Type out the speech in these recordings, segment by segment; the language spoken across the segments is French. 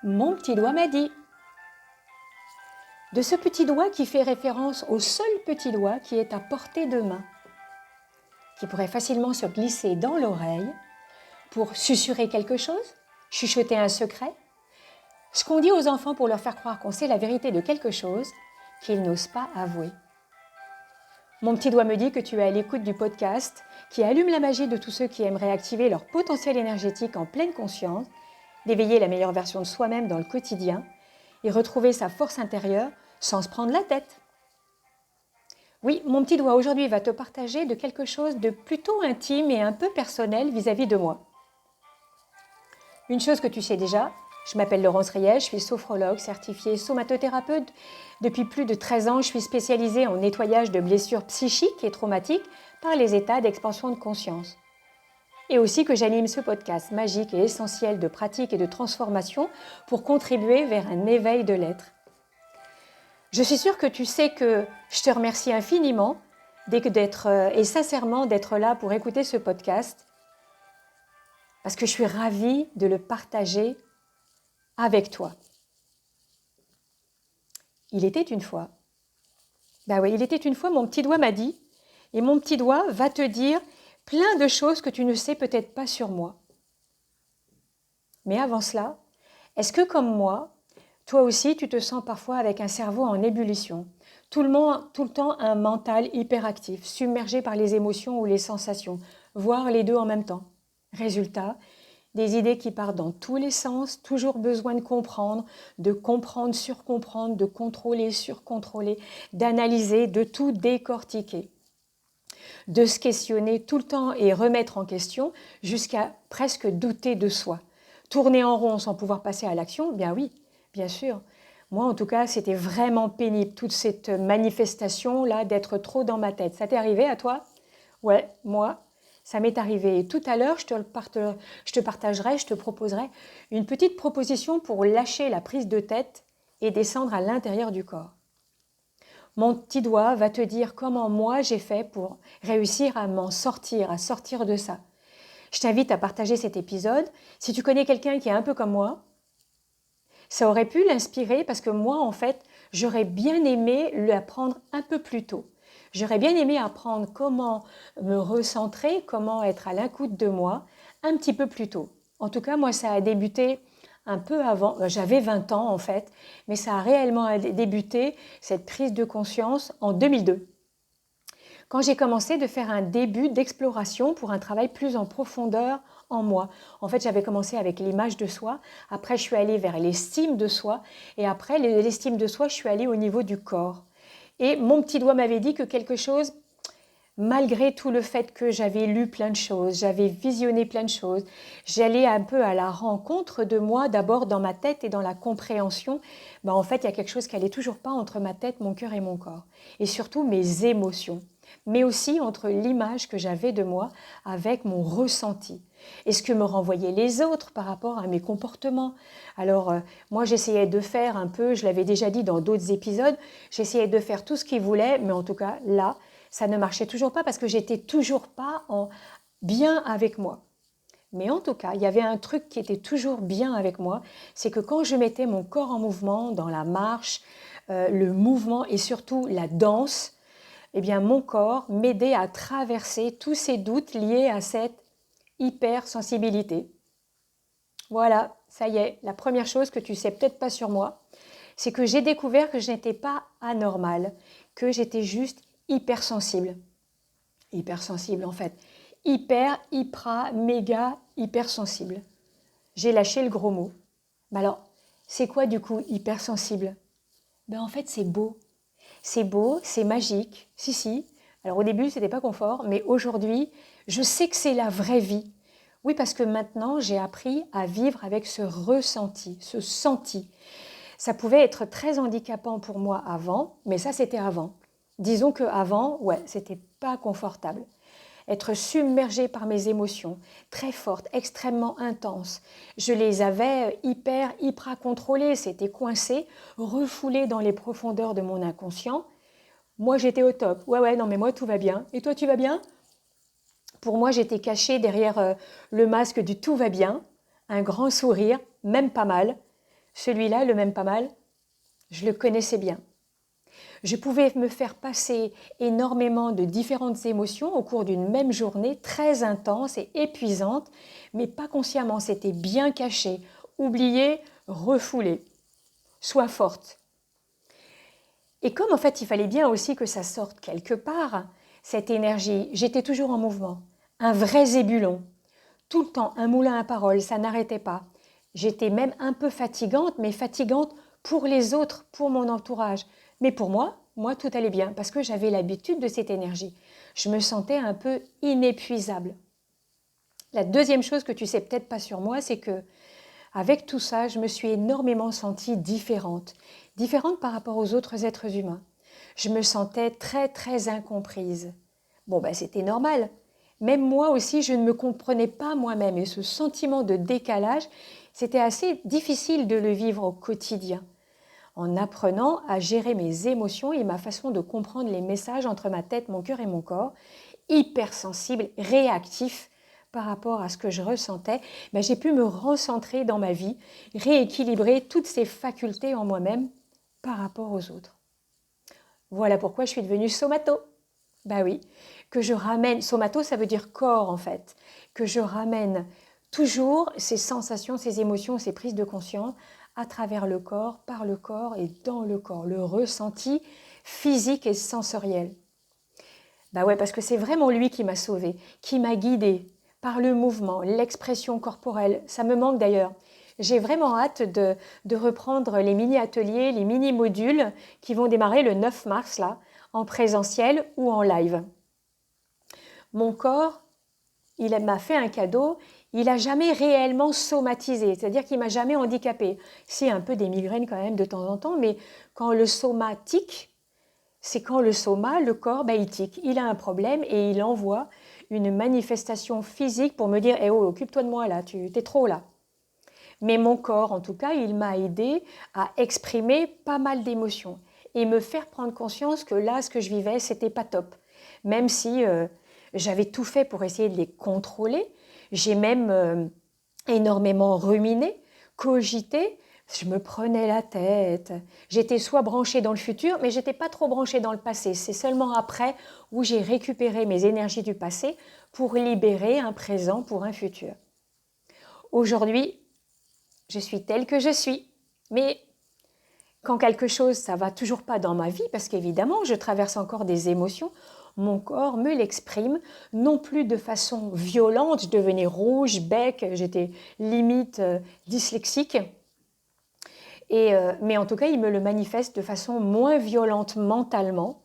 Mon petit doigt m'a dit. De ce petit doigt qui fait référence au seul petit doigt qui est à portée de main, qui pourrait facilement se glisser dans l'oreille pour susurrer quelque chose, chuchoter un secret, ce qu'on dit aux enfants pour leur faire croire qu'on sait la vérité de quelque chose qu'ils n'osent pas avouer. Mon petit doigt me dit que tu es à l'écoute du podcast qui allume la magie de tous ceux qui aimeraient activer leur potentiel énergétique en pleine conscience, d'éveiller la meilleure version de soi-même dans le quotidien et retrouver sa force intérieure sans se prendre la tête. Oui, mon petit doigt aujourd'hui va te partager de quelque chose de plutôt intime et un peu personnel vis-à-vis de moi. Une chose que tu sais déjà, je m'appelle Laurence Riel, je suis sophrologue certifiée somatothérapeute. Depuis plus de 13 ans, je suis spécialisée en nettoyage de blessures psychiques et traumatiques par les états d'expansion de conscience. Et aussi que j'anime ce podcast magique et essentiel de pratique et de transformation pour contribuer vers un éveil de l'être. Je suis sûre que tu sais que je te remercie infiniment et sincèrement d'être là pour écouter ce podcast parce que je suis ravie de le partager avec toi. Il était une fois. Il était une fois, mon petit doigt m'a dit, et mon petit doigt va te dire plein de choses que tu ne sais peut-être pas sur moi. Mais avant cela, est-ce que comme moi, toi aussi, tu te sens parfois avec un cerveau en ébullition, tout le temps un mental hyperactif, submergé par les émotions ou les sensations, voire les deux en même temps. Résultat, des idées qui partent dans tous les sens, toujours besoin de comprendre, surcomprendre, de contrôler, surcontrôler, d'analyser, de tout décortiquer, de se questionner tout le temps et remettre en question jusqu'à presque douter de soi. Tourner en rond sans pouvoir passer à l'action, bien oui, bien sûr. Moi, en tout cas, c'était vraiment pénible, toute cette manifestation-là d'être trop dans ma tête. Ça t'est arrivé à toi ? Ouais, moi, ça m'est arrivé. Et tout à l'heure, je te proposerai une petite proposition pour lâcher la prise de tête et descendre à l'intérieur du corps. Mon petit doigt va te dire comment moi j'ai fait pour réussir à m'en sortir, à sortir de ça. Je t'invite à partager cet épisode. Si tu connais quelqu'un qui est un peu comme moi, ça aurait pu l'inspirer parce que moi, en fait, j'aurais bien aimé l'apprendre un peu plus tôt. J'aurais bien aimé apprendre comment me recentrer, comment être à l'écoute de moi un petit peu plus tôt. En tout cas, moi, ça a débuté un peu avant. J'avais 20 ans, en fait, mais ça a réellement débuté, cette prise de conscience, en 2002. Quand j'ai commencé de faire un début d'exploration pour un travail plus en profondeur en moi. En fait, j'avais commencé avec l'image de soi, après je suis allée vers l'estime de soi, et après l'estime de soi, je suis allée au niveau du corps. Et mon petit doigt m'avait dit que quelque chose, malgré tout le fait que j'avais lu plein de choses, j'avais visionné plein de choses, j'allais un peu à la rencontre de moi, d'abord dans ma tête et dans la compréhension. En fait, il y a quelque chose qui n'allait toujours pas entre ma tête, mon cœur et mon corps. Et surtout mes émotions, mais aussi entre l'image que j'avais de moi avec mon ressenti. Et ce que me renvoyaient les autres par rapport à mes comportements. Alors, moi, j'essayais de faire un peu, je l'avais déjà dit dans d'autres épisodes, j'essayais de faire tout ce qu'ils voulaient, mais en tout cas, là, ça ne marchait toujours pas parce que j'étais toujours pas bien avec moi. Mais en tout cas, il y avait un truc qui était toujours bien avec moi, c'est que quand je mettais mon corps en mouvement, dans la marche, le mouvement et surtout la danse, eh bien mon corps m'aidait à traverser tous ces doutes liés à cette hypersensibilité. Voilà, ça y est, la première chose que tu sais peut-être pas sur moi, c'est que j'ai découvert que je n'étais pas anormale, que j'étais juste hypersensible. Hypersensible en fait. Méga hypersensible. J'ai lâché le gros mot. Mais alors, c'est quoi du coup hypersensible ? En fait, c'est beau. C'est beau, c'est magique. Si. Alors au début, c'était pas confort, mais aujourd'hui, je sais que c'est la vraie vie. Oui, parce que maintenant, j'ai appris à vivre avec ce ressenti, ce senti. Ça pouvait être très handicapant pour moi avant, mais ça, c'était avant. Disons qu'avant, c'était pas confortable. Être submergée par mes émotions, très fortes, extrêmement intenses. Je les avais hyper contrôlées, c'était coincé, refoulé dans les profondeurs de mon inconscient. Moi, j'étais au top. Non, mais moi, tout va bien. Et toi, tu vas bien ? Pour moi, j'étais cachée derrière le masque du tout va bien, un grand sourire, même pas mal, Celui-là, le même pas mal, je le connaissais bien. Je pouvais me faire passer énormément de différentes émotions au cours d'une même journée très intense et épuisante, mais pas consciemment, c'était bien caché, oublié, refoulé. Sois forte. Et comme en fait il fallait bien aussi que ça sorte quelque part, cette énergie, j'étais toujours en mouvement, un vrai zébulon, tout le temps un moulin à paroles, ça n'arrêtait pas. J'étais même un peu fatigante, mais fatigante pour les autres, pour mon entourage. Mais pour moi tout allait bien parce que j'avais l'habitude de cette énergie. Je me sentais un peu inépuisable. La deuxième chose que tu sais peut-être pas sur moi, c'est que avec tout ça, je me suis énormément sentie différente. Différente par rapport aux autres êtres humains. Je me sentais très très incomprise. Bon, ben c'était normal. Même moi aussi, je ne me comprenais pas moi-même. Et ce sentiment de décalage, c'était assez difficile de le vivre au quotidien. En apprenant à gérer mes émotions et ma façon de comprendre les messages entre ma tête, mon cœur et mon corps, hypersensible, réactif par rapport à ce que je ressentais, ben j'ai pu me recentrer dans ma vie, rééquilibrer toutes ces facultés en moi-même par rapport aux autres. Voilà pourquoi je suis devenue somato. Ben oui, que je ramène, somato ça veut dire corps en fait, que je ramène toujours ces sensations, ces émotions, ces prises de conscience à travers le corps, par le corps et dans le corps, le ressenti physique et sensoriel. Bah ouais, parce que c'est vraiment lui qui m'a sauvée, qui m'a guidée par le mouvement, l'expression corporelle. Ça me manque d'ailleurs. J'ai vraiment hâte de reprendre les mini-ateliers, les mini-modules qui vont démarrer le 9 mars, là, en présentiel ou en live. Mon corps, il m'a fait un cadeau, il n'a jamais réellement somatisé, c'est-à-dire qu'il m'a jamais handicapé. Si, un peu des migraines quand même de temps en temps, mais quand le somatique, c'est quand le soma, le corps, bah, il tique, il a un problème et il envoie une manifestation physique pour me dire eh « oh, occupe-toi de moi là, tu t'es trop là ». Mais mon corps, en tout cas, il m'a aidé à exprimer pas mal d'émotions et me faire prendre conscience que là, ce que je vivais, c'était pas top. Même si j'avais tout fait pour essayer de les contrôler, j'ai même énormément ruminé, cogité, je me prenais la tête. J'étais soit branchée dans le futur, mais j'étais pas trop branchée dans le passé. C'est seulement après où j'ai récupéré mes énergies du passé pour libérer un présent pour un futur. Aujourd'hui, je suis telle que je suis. Mais quand quelque chose, ça va toujours pas dans ma vie, parce qu'évidemment, je traverse encore des émotions, mon corps me l'exprime, non plus de façon violente, je devenais rouge, bec, j'étais limite dyslexique. Mais en tout cas, il me le manifeste de façon moins violente mentalement,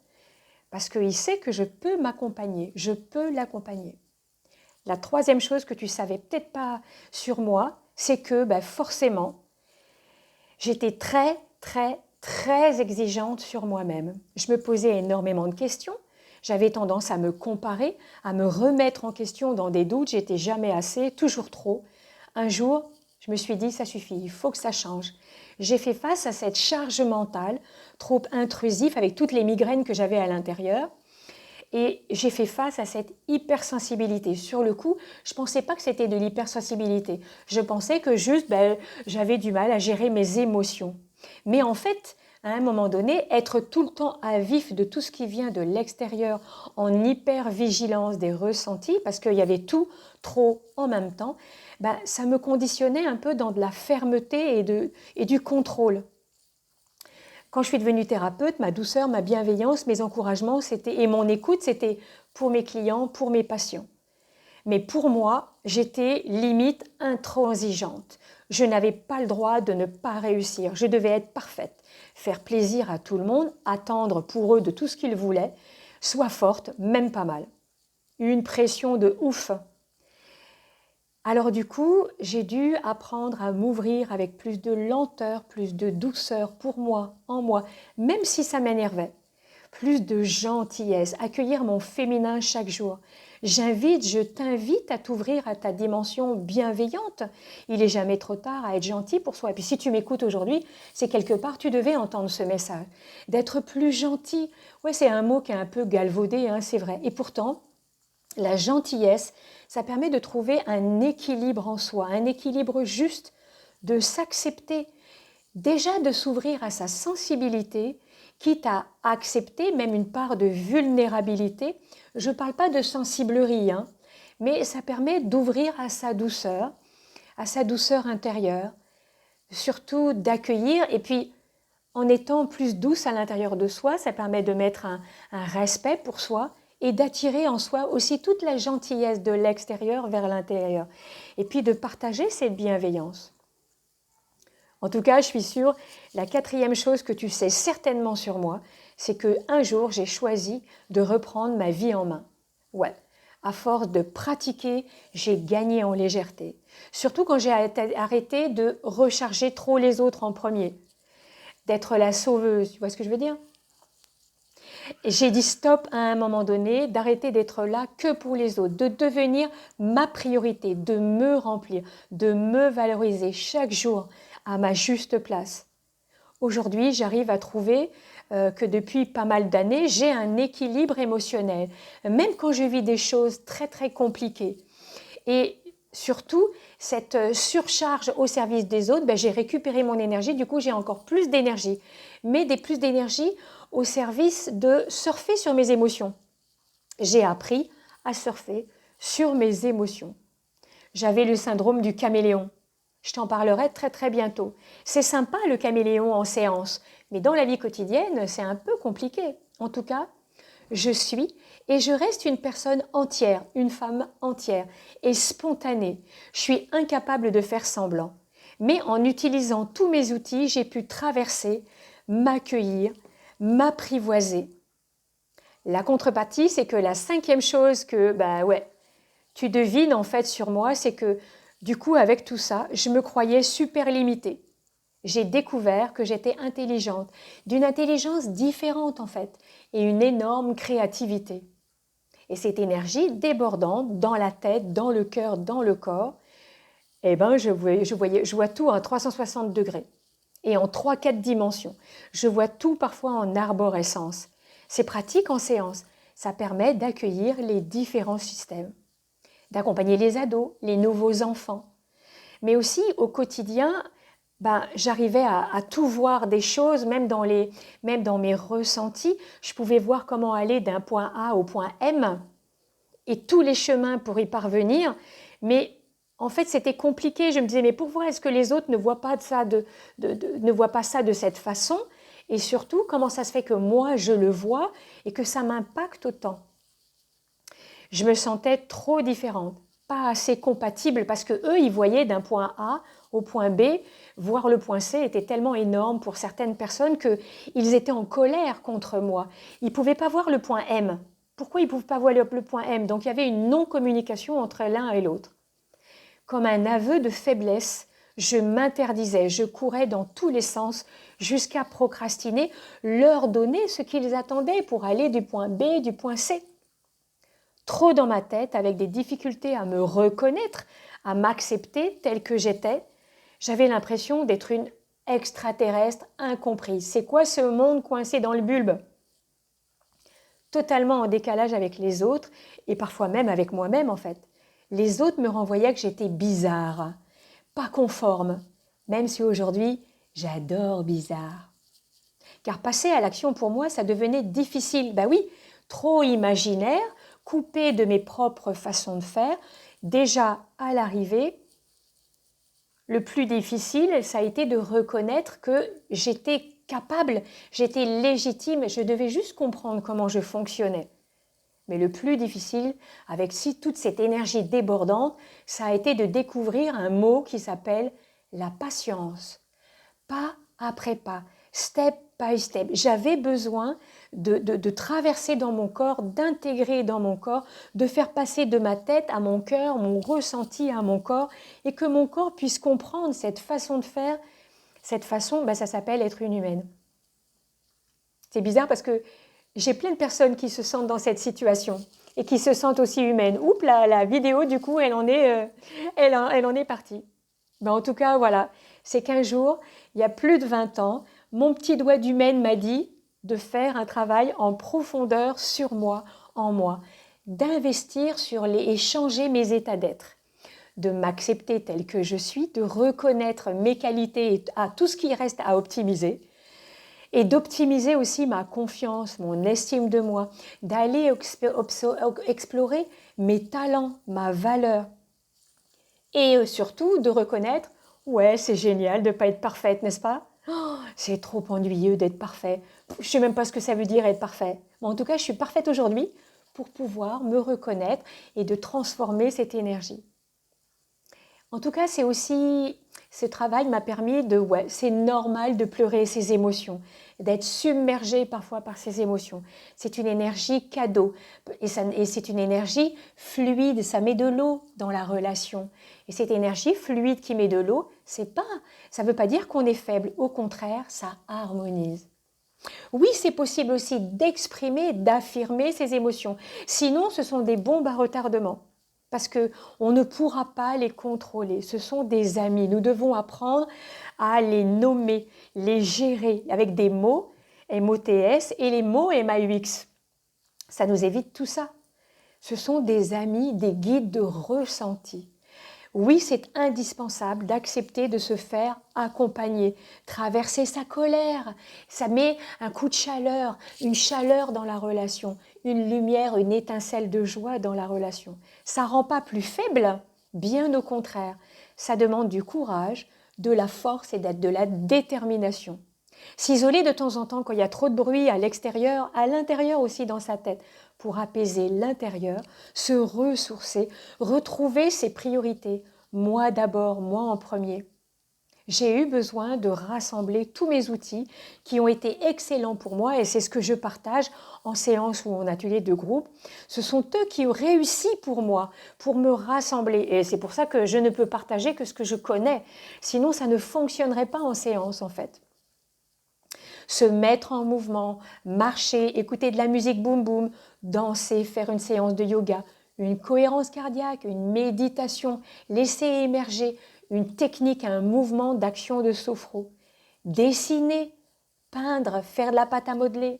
parce qu'il sait que je peux m'accompagner, je peux l'accompagner. La troisième chose que tu savais peut-être pas sur moi, c'est que forcément, j'étais très, très, très exigeante sur moi-même. Je me posais énormément de questions. J'avais tendance à me comparer, à me remettre en question dans des doutes. J'étais jamais assez, toujours trop. Un jour, je me suis dit, ça suffit, il faut que ça change. J'ai fait face à cette charge mentale trop intrusive avec toutes les migraines que j'avais à l'intérieur. Et j'ai fait face à cette hypersensibilité. Sur le coup, je ne pensais pas que c'était de l'hypersensibilité. Je pensais que juste, j'avais du mal à gérer mes émotions. Mais en fait, à un moment donné, être tout le temps à vif de tout ce qui vient de l'extérieur, en hyper-vigilance des ressentis, parce qu'il y avait tout trop en même temps, ça me conditionnait un peu dans de la fermeté et du contrôle. Quand je suis devenue thérapeute, ma douceur, ma bienveillance, mes encouragements et mon écoute, c'était pour mes clients, pour mes patients. Mais pour moi, j'étais limite intransigeante. Je n'avais pas le droit de ne pas réussir. Je devais être parfaite, faire plaisir à tout le monde, attendre pour eux de tout ce qu'ils voulaient, soit forte, même pas mal. Une pression de ouf. Alors du coup, j'ai dû apprendre à m'ouvrir avec plus de lenteur, plus de douceur pour moi, en moi, même si ça m'énervait. Plus de gentillesse, accueillir mon féminin chaque jour. Je t'invite à t'ouvrir à ta dimension bienveillante. Il n'est jamais trop tard à être gentil pour soi. Et puis si tu m'écoutes aujourd'hui, c'est quelque part, tu devais entendre ce message. D'être plus gentil. Ouais, c'est un mot qui est un peu galvaudé, hein, c'est vrai. Et pourtant, la gentillesse, ça permet de trouver un équilibre en soi, un équilibre juste, de s'accepter, Déjà de s'ouvrir à sa sensibilité, quitte à accepter même une part de vulnérabilité. Je ne parle pas de sensiblerie, hein, mais ça permet d'ouvrir à sa douceur intérieure, surtout d'accueillir, et puis en étant plus douce à l'intérieur de soi, ça permet de mettre un respect pour soi et d'attirer en soi aussi toute la gentillesse de l'extérieur vers l'intérieur, et puis de partager cette bienveillance. En tout cas, je suis sûre, la quatrième chose que tu sais certainement sur moi, c'est qu'un jour, j'ai choisi de reprendre ma vie en main. Ouais, à force de pratiquer, j'ai gagné en légèreté. Surtout quand j'ai arrêté de recharger trop les autres en premier, d'être la sauveuse, tu vois ce que je veux dire? Et j'ai dit stop à un moment donné, d'arrêter d'être là que pour les autres, de devenir ma priorité, de me remplir, de me valoriser chaque jour à ma juste place. Aujourd'hui, j'arrive à trouver que depuis pas mal d'années, j'ai un équilibre émotionnel, même quand je vis des choses très très compliquées. Et surtout, cette surcharge au service des autres, j'ai récupéré mon énergie, du coup j'ai encore plus d'énergie, mais plus d'énergie au service de surfer sur mes émotions. J'ai appris à surfer sur mes émotions. J'avais le syndrome du caméléon. Je t'en parlerai très très bientôt. C'est sympa le caméléon en séance, mais dans la vie quotidienne, c'est un peu compliqué. En tout cas, je suis et je reste une personne entière, une femme entière et spontanée. Je suis incapable de faire semblant. Mais en utilisant tous mes outils, j'ai pu traverser, m'accueillir, m'apprivoiser. La contrepartie, c'est que la cinquième chose que, tu devines en fait sur moi, c'est que du coup, avec tout ça, je me croyais super limitée. J'ai découvert que j'étais intelligente, d'une intelligence différente en fait, et une énorme créativité. Et cette énergie débordante dans la tête, dans le cœur, dans le corps, je vois tout à 360 degrés et en 3-4 dimensions. Je vois tout parfois en arborescence. C'est pratique en séance. Ça permet d'accueillir les différents systèmes, d'accompagner les ados, les nouveaux enfants. Mais aussi au quotidien, j'arrivais à tout voir des choses, même dans mes ressentis. Je pouvais voir comment aller d'un point A au point M et tous les chemins pour y parvenir. Mais en fait, c'était compliqué. Je me disais, mais pourquoi est-ce que les autres ne voient pas ça ne voient pas ça de cette façon? Et surtout, comment ça se fait que moi, je le vois et que ça m'impacte autant? Je me sentais trop différente, pas assez compatible, parce que eux, ils voyaient d'un point A au point B, voire le point C était tellement énorme pour certaines personnes qu'ils étaient en colère contre moi. Ils ne pouvaient pas voir le point M. Pourquoi ils ne pouvaient pas voir le point M? Donc il y avait une non-communication entre l'un et l'autre. Comme un aveu de faiblesse, je m'interdisais, je courais dans tous les sens jusqu'à procrastiner, leur donner ce qu'ils attendaient pour aller du point B, du point C. Trop dans ma tête, avec des difficultés à me reconnaître, à m'accepter telle que j'étais. J'avais l'impression d'être une extraterrestre incomprise. C'est quoi ce monde coincé dans le bulbe? Totalement en décalage avec les autres et parfois même avec moi-même en fait. Les autres me renvoyaient que j'étais bizarre, pas conforme, même si aujourd'hui j'adore bizarre. Car passer à l'action pour moi, ça devenait difficile. Oui, trop imaginaire, coupé de mes propres façons de faire. Déjà à l'arrivée, le plus difficile, ça a été de reconnaître que j'étais capable, j'étais légitime, je devais juste comprendre comment je fonctionnais. Mais le plus difficile, avec toute cette énergie débordante, ça a été de découvrir un mot qui s'appelle la patience. Pas après pas, step by step. J'avais besoin de traverser dans mon corps, d'intégrer dans mon corps, de faire passer de ma tête à mon cœur, mon ressenti à mon corps, et que mon corps puisse comprendre cette façon de faire. Cette façon, ça s'appelle être une humaine. C'est bizarre parce que j'ai plein de personnes qui se sentent dans cette situation et qui se sentent aussi humaines. Oups, la vidéo, du coup, elle en est partie. En tout cas, voilà, c'est qu'un jour, il y a plus de 20 ans, mon petit doigt d'humaine m'a dit de faire un travail en profondeur sur moi, en moi, d'investir et changer mes états d'être, de m'accepter telle que je suis, de reconnaître mes qualités et tout ce qui reste à optimiser, et d'optimiser aussi ma confiance, mon estime de moi, d'aller explorer mes talents, ma valeur, et surtout de reconnaître, ouais, c'est génial de ne pas être parfaite, n'est-ce pas? Oh, c'est trop ennuyeux d'être parfait. Je ne sais même pas ce que ça veut dire être parfait. Mais en tout cas, je suis parfaite aujourd'hui pour pouvoir me reconnaître et de transformer cette énergie. En tout cas, c'est aussi, ce travail m'a permis de, ouais, c'est normal de pleurer ses émotions, d'être submergé parfois par ses émotions. C'est une énergie cadeau et c'est une énergie fluide, ça met de l'eau dans la relation. Et cette énergie fluide qui met de l'eau, ça ne veut pas dire qu'on est faible, au contraire, ça harmonise. Oui, c'est possible aussi d'exprimer, d'affirmer ses émotions. Sinon, ce sont des bombes à retardement. Parce qu'on ne pourra pas les contrôler. Ce sont des amis. Nous devons apprendre à les nommer, les gérer avec des mots, MOTS, et les mots MAUX. Ça nous évite tout ça. Ce sont des amis, des guides de ressenti. Oui, c'est indispensable d'accepter de se faire accompagner, traverser sa colère. Ça met un coup de chaleur, une chaleur dans la relation, une lumière, une étincelle de joie dans la relation. Ça ne rend pas plus faible, bien au contraire. Ça demande du courage, de la force et de la détermination. S'isoler de temps en temps quand il y a trop de bruit à l'extérieur, à l'intérieur aussi dans sa tête, pour apaiser l'intérieur, se ressourcer, retrouver ses priorités. Moi d'abord, moi en premier. J'ai eu besoin de rassembler tous mes outils qui ont été excellents pour moi et c'est ce que je partage en séance ou en atelier de groupe. Ce sont eux qui ont réussi pour moi, pour me rassembler. Et c'est pour ça que je ne peux partager que ce que je connais. Sinon, ça ne fonctionnerait pas en séance en fait. Se mettre en mouvement, marcher, écouter de la musique boum boum, danser, faire une séance de yoga, une cohérence cardiaque, une méditation, laisser émerger une technique, un mouvement d'action de sophro, dessiner, peindre, faire de la pâte à modeler.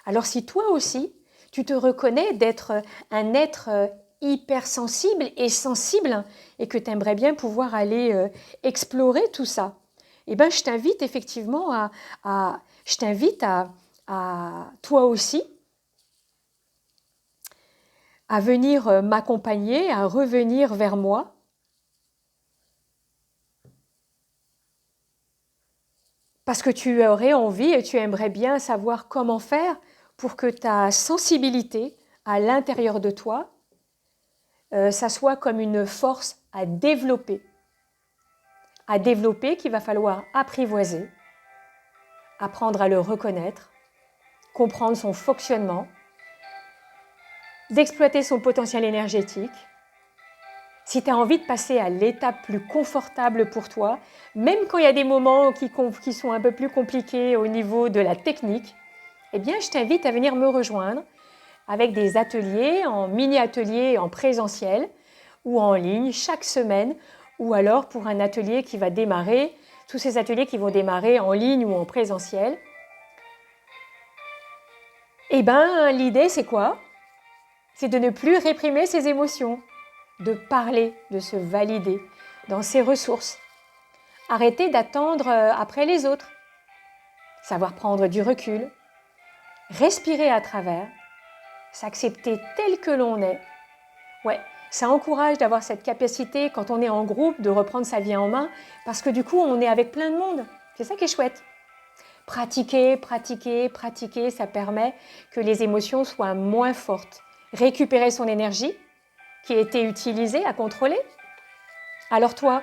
Alors si toi aussi, tu te reconnais d'être un être hypersensible et sensible et que tu aimerais bien pouvoir aller explorer tout ça, eh ben, je t'invite effectivement à toi aussi à venir m'accompagner, à revenir vers moi. Parce que tu aurais envie et tu aimerais bien savoir comment faire pour que ta sensibilité à l'intérieur de toi, ça soit comme une force à développer qu'il va falloir apprivoiser, apprendre à le reconnaître, comprendre son fonctionnement, d'exploiter son potentiel énergétique. Si tu as envie de passer à l'étape plus confortable pour toi, même quand il y a des moments qui sont un peu plus compliqués au niveau de la technique, eh bien, je t'invite à venir me rejoindre avec des ateliers, en mini-ateliers en présentiel ou en ligne chaque semaine, ou alors pour un atelier qui va démarrer, tous ces ateliers qui vont démarrer en ligne ou en présentiel. Eh bien, l'idée, c'est quoi? C'est de ne plus réprimer ses émotions, de parler, de se valider dans ses ressources. Arrêter d'attendre après les autres. Savoir prendre du recul. Respirer à travers. S'accepter tel que l'on est. Ouais, ça encourage d'avoir cette capacité quand on est en groupe de reprendre sa vie en main parce que du coup, on est avec plein de monde. C'est ça qui est chouette. Pratiquer, pratiquer, pratiquer, ça permet que les émotions soient moins fortes. Récupérer son énergie qui a été utilisée à contrôler. Alors toi,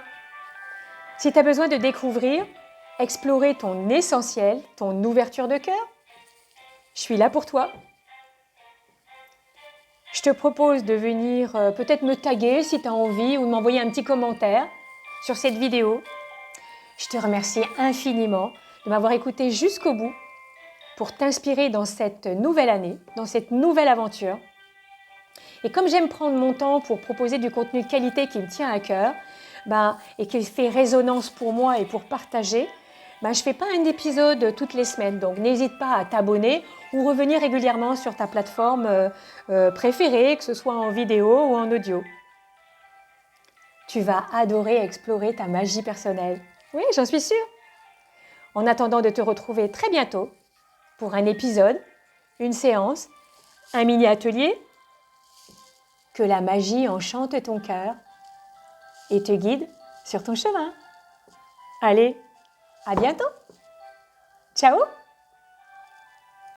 si tu as besoin de découvrir, explorer ton essentiel, ton ouverture de cœur, je suis là pour toi. Je te propose de venir peut-être me taguer si tu as envie ou de m'envoyer un petit commentaire sur cette vidéo. Je te remercie infiniment de m'avoir écouté jusqu'au bout pour t'inspirer dans cette nouvelle année, dans cette nouvelle aventure. Et comme j'aime prendre mon temps pour proposer du contenu de qualité qui me tient à cœur et qui fait résonance pour moi et pour partager, je ne fais pas un épisode toutes les semaines. Donc n'hésite pas à t'abonner ou revenir régulièrement sur ta plateforme préférée, que ce soit en vidéo ou en audio. Tu vas adorer explorer ta magie personnelle. Oui, j'en suis sûre. En attendant de te retrouver très bientôt pour un épisode, une séance, un mini-atelier, que la magie enchante ton cœur et te guide sur ton chemin. Allez, à bientôt. Ciao!